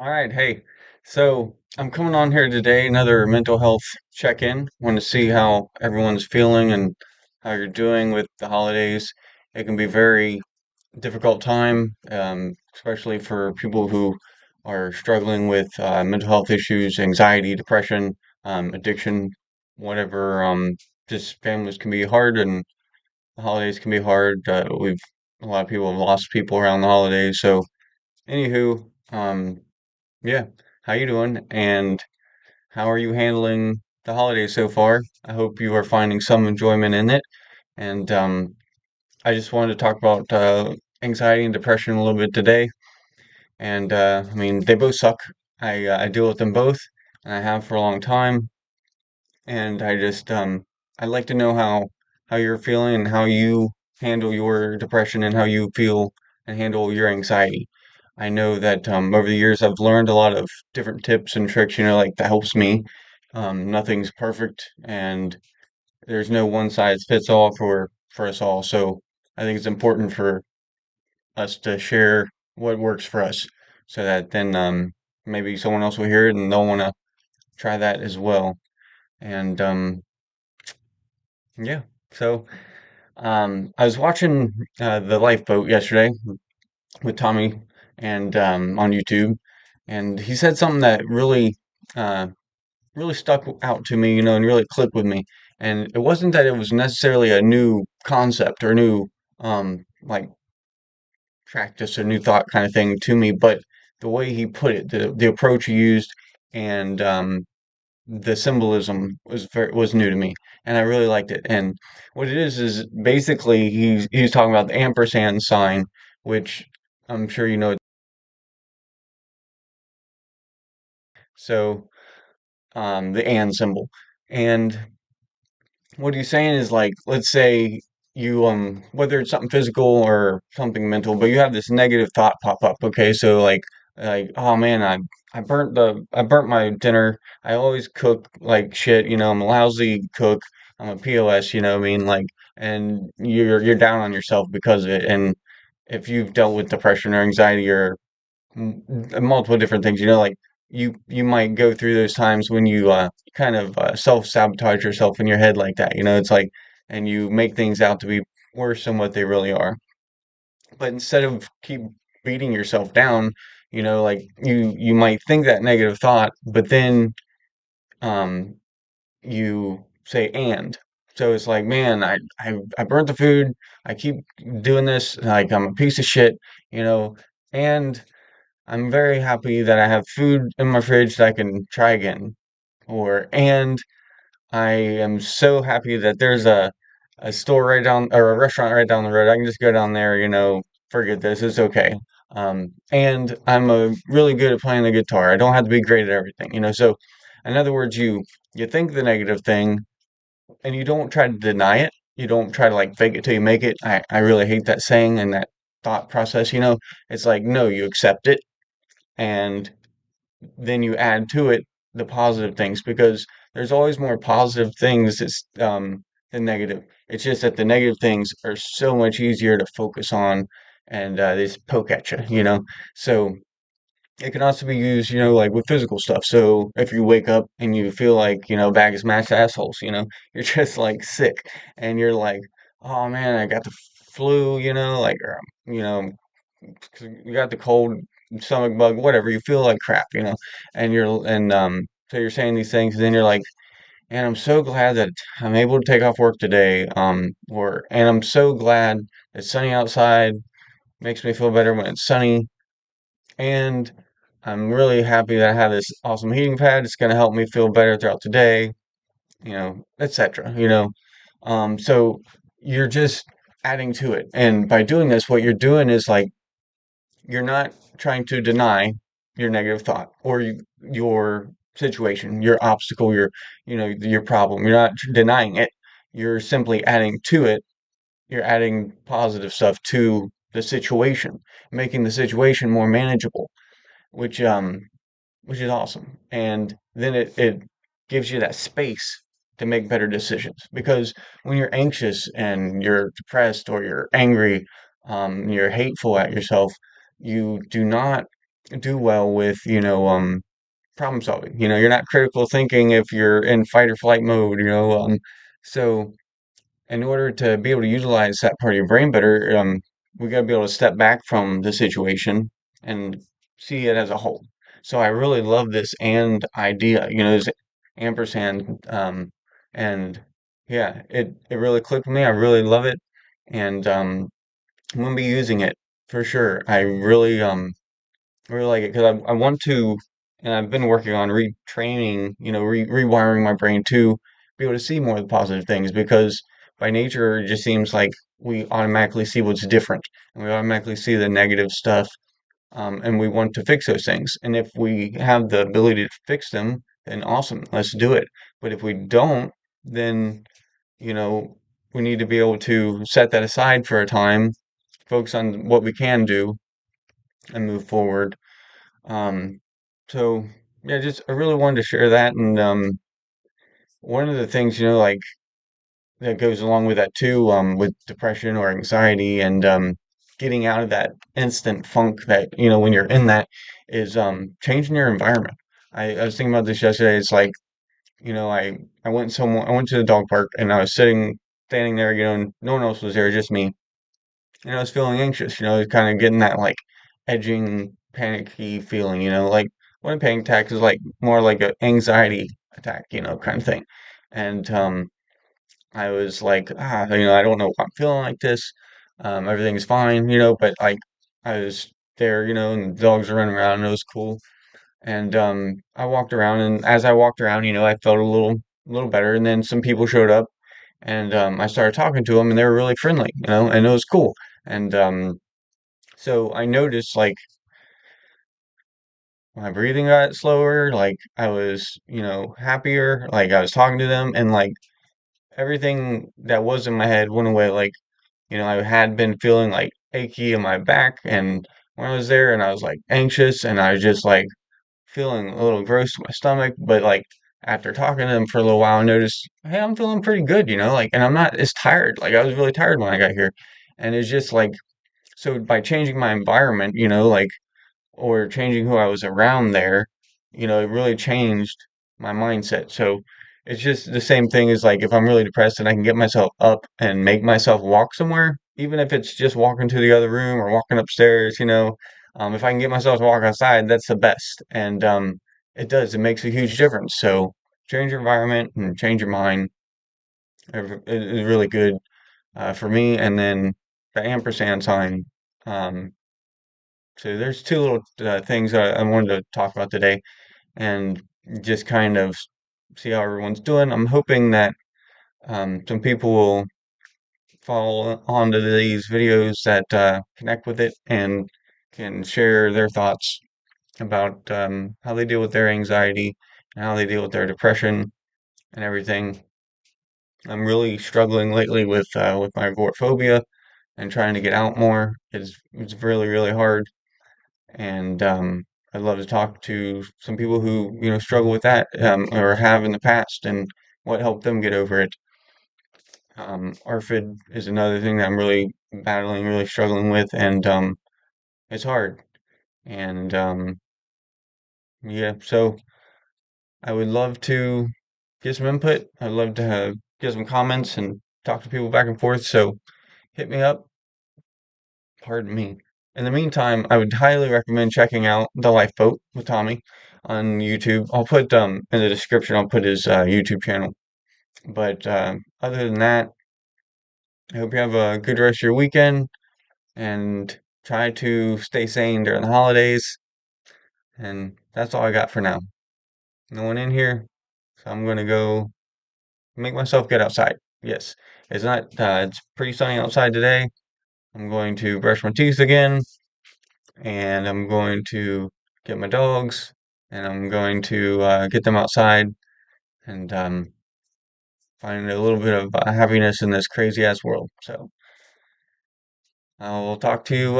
All right, hey. So I'm coming on here today, another mental health check-in. Want to see how everyone's feeling and how you're doing with the holidays. It can be very difficult time, especially for people who are struggling with mental health issues, anxiety, depression, addiction, whatever. Just families can be hard and the holidays can be hard. A lot of people have lost people around the holidays. So, anywho, yeah. How you doing? And how are you handling the holidays so far? I hope you are finding some enjoyment in it. And I just wanted to talk about anxiety and depression a little bit today. And I mean, they both suck. I deal with them both, and I have for a long time. And I'd like to know how you're feeling and how you handle your depression and how you feel and handle your anxiety. I know that over the years I've learned a lot of different tips and tricks, like that helps me. Nothing's perfect, and there's no one size fits all for us all. So I think it's important for us to share what works for us, so that then maybe someone else will hear it and they'll want to try that as well. And yeah, so I was watching the Lifeboat yesterday with Tommy and on YouTube, and he said something that uh, really stuck out to me, and really clicked with me. And it wasn't that it was necessarily a new concept or new like practice or new thought kind of thing to me, but the way he put it, the approach he used, and the symbolism was new to me, and I really liked it. And what it is basically he's talking about the ampersand sign, which I'm sure you know. So the and symbol, and what he's saying is, like, let's say you whether it's something physical or something mental, but you have this negative thought pop up. Okay, so like, oh man, I burnt my dinner. I always cook like shit. I'm a lousy cook. I'm a POS. What I mean, like, and you're down on yourself because of it. And if you've dealt with depression or anxiety or multiple different things, like you might go through those times when you kind of self-sabotage yourself in your head like that. It's like, and you make things out to be worse than what they really are. But instead of keep beating yourself down, like you might think that negative thought, but then um you say and. So it's like, man, I burnt the food. I keep doing this, like I'm a piece of shit, you know, and I'm very happy that I have food in my fridge that I can try again. And I am so happy that there's a store right down, or a restaurant right down the road. I can just go down there, forget this, it's okay. And I'm really good at playing the guitar. I don't have to be great at everything, So, in other words, you think the negative thing, and you don't try to deny it. You don't try to like fake it till you make it. I really hate that saying and that thought process. It's like, no, you accept it, and then you add to it the positive things, because there's always more positive things than negative. It's just that the negative things are so much easier to focus on, and they just poke at you. So it can also be used, like with physical stuff. So if you wake up and you feel like, a bag of smashed assholes, you're just like sick, and you're like, oh man, I got the flu, like, or, you know, you got the cold, stomach bug, whatever. You feel like crap, so you're saying these things, and then you're like, and I'm so glad that I'm able to take off work today, and I'm so glad it's sunny outside. Makes me feel better when it's sunny, and I'm really happy that I have this awesome heating pad. It's going to help me feel better throughout the day, etc. So you're just adding to it, and by doing this, what you're doing is like, you're not trying to deny your negative thought, or your situation, your obstacle, your problem. You're not denying it. You're simply adding to it. You're adding positive stuff to the situation, making the situation more manageable, which um which is awesome. And then it gives you that space to make better decisions, because when you're anxious and you're depressed or you're angry, you're hateful at yourself, you do not do well with, problem solving. You're not critical thinking if you're in fight or flight mode, so in order to be able to utilize that part of your brain better, we got to be able to step back from the situation and see it as a whole. So I really love this and idea, this ampersand, and yeah, it really clicked with me. I really love it, and I'm gonna be using it for sure. I really like it because I want to, and I've been working on retraining, rewiring my brain to be able to see more of the positive things because by nature it just seems like we automatically see what's different and we automatically see the negative stuff, and we want to fix those things. And if we have the ability to fix them, then awesome, let's do it. But if we don't, then, you know, we need to be able to set that aside for a time, focus on what we can do, and move forward. um, so yeah, just I really wanted to share that, and one of the things like that goes along with that too, with depression or anxiety, and getting out of that instant funk that when you're in that is changing your environment. I was thinking about this yesterday. It's like I went to the dog park and I was standing there, and no one else was there, just me. I was feeling anxious, kind of getting that like edging, panicky feeling, like when a panic attack is like more like an anxiety attack, kind of thing. And I was like, I don't know why I'm feeling like this. Everything's fine, but like I was there, and the dogs were running around and it was cool. And I walked around, and as I walked around, I felt a little better. And then some people showed up, and I started talking to them, and they were really friendly, and it was cool. And so I noticed like my breathing got slower, like I was, happier, like I was talking to them, and like everything that was in my head went away. Like, I had been feeling like achy in my back, and when I was there, and I was like anxious, and I was just like feeling a little gross in my stomach. But like after talking to them for a little while, I noticed, hey, I'm feeling pretty good, like, and I'm not as tired. Like I was really tired when I got here, and it's just like so by changing my environment, like or changing who I was around there, it really changed my mindset. So it's just the same thing as like if I'm really depressed and I can get myself up and make myself walk somewhere, even if it's just walking to the other room or walking upstairs, if I can get myself to walk outside, that's the best. And it does, it makes a huge difference. So change your environment and change your mind is really good for me. And then the ampersand sign. Um, so there's two little things I wanted to talk about today, and just kind of see how everyone's doing. I'm hoping that some people will follow on to these videos that connect with it and can share their thoughts about how they deal with their anxiety and how they deal with their depression and everything. I'm really struggling lately with my agoraphobia and trying to get out more. It's really really hard, and I'd love to talk to some people who struggle with that, or have in the past, and what helped them get over it. ARFID is another thing that I'm really battling, really struggling with, and it's hard. And yeah, so I would love to get some input. I'd love to get some comments and talk to people back and forth. So hit me up. Pardon me. In the meantime, I would highly recommend checking out The Lifeboat with Tommy on YouTube. I'll put in the description, I'll put his YouTube channel. But other than that, I hope you have a good rest of your weekend and try to stay sane during the holidays. And that's all I got for now. No one in here, so I'm gonna go make myself get outside. Yes, it's pretty sunny outside today. I'm going to brush my teeth again, and I'm going to get my dogs, and I'm going to get them outside and find a little bit of happiness in this crazy ass world. So I'll talk to you.